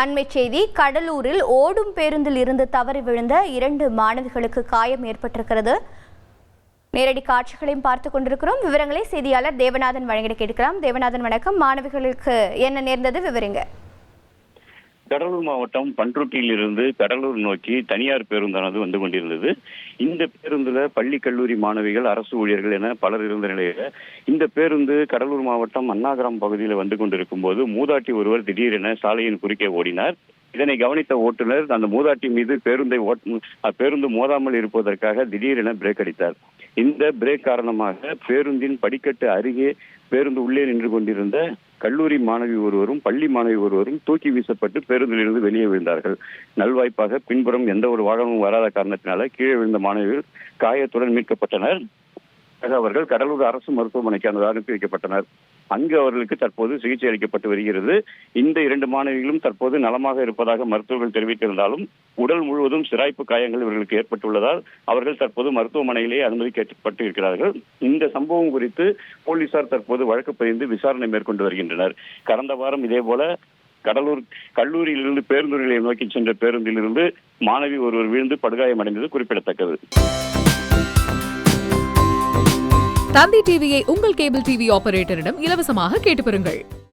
அண்மைச் செய்தி. கடலூரில் ஓடும் பேருந்தில் இருந்து தவறி விழுந்த 2 மாணவிகளுக்கு காயம் ஏற்பட்டிருக்கிறது. நேரடி காட்சிகளையும் பார்த்துக் கொண்டிருக்கிறோம். விவரங்களை செய்தியாளர் தேவநாதன் வழங்கிட கேட்கலாம். தேவநாதன், வணக்கம். மாணவிகளுக்கு என்ன நேர்ந்தது, விவரிங்க. கடலூர் மாவட்டம் பண்ருட்டியில் இருந்து கடலூர் நோக்கி தனியார் பேருந்தானது வந்து கொண்டிருந்தது. இந்த பேருந்துல பள்ளி கல்லூரி மாணவிகள், அரசு ஊழியர்கள் என பலர் இருந்த நிலையில இந்த பேருந்து கடலூர் மாவட்டம் அண்ணாகிராம் பகுதியில் வந்து கொண்டிருக்கும் போது மூதாட்டி ஒருவர் திடீரென சாலையின் குறுக்கே ஓடினார். இதனை கவனித்த ஓட்டுநர் அந்த மூதாட்டி மீது பேருந்து மோதாமல் இருப்பதற்காக திடீரென பிரேக் அடித்தார். இந்த பிரேக் காரணமாக பேருந்தின் படிக்கட்டு அருகே பேருந்து உள்ளே நின்று கொண்டிருந்த கல்லூரி மாணவி ஒருவரும் பள்ளி மாணவி ஒருவரும் தூக்கி வீசப்பட்டு பேருந்திலிருந்து வெளியே விழுந்தார்கள். நல்வாய்ப்பாக பின்புறம் எந்த ஒரு வாகனமும் வராத காரணத்தினால கீழே விழுந்த மாணவிகள் காயத்துடன் மீட்கப்பட்டனர். அவர்கள் கடலூர் அரசு மருத்துவமனைக்கு அனுப்பி வைக்கப்பட்டனர். அங்கு அவர்களுக்கு தற்போது சிகிச்சை அளிக்கப்பட்டு வருகிறது. இந்த 2 மாணவிகளும் தற்போது நலமாக இருப்பதாக மருத்துவர்கள் தெரிவித்திருந்தாலும் உடல் முழுவதும் சிராய்ப்பு காயங்கள் இவர்களுக்கு ஏற்பட்டுள்ளதால் அவர்கள் தற்போது மருத்துவமனையிலேயே அனுமதிக்கப்பட்டு இருக்கிறார்கள். இந்த சம்பவம் குறித்து போலீசார் தற்போது வழக்கு பதிந்து விசாரணை மேற்கொண்டு வருகின்றனர். கடந்த வாரம் இதேபோல கடலூர் கல்லூரியிலிருந்து பேருந்து நிலையம் நோக்கி சென்ற பேருந்திலிருந்து மாணவி ஒருவர் வீழ்ந்து படுகாயமடைந்தது குறிப்பிடத்தக்கது. தந்தி டிவியை உங்கள் கேபிள் டிவி ஆபரேட்டரிடம் இலவசமாக கேட்டு பெறுங்கள்.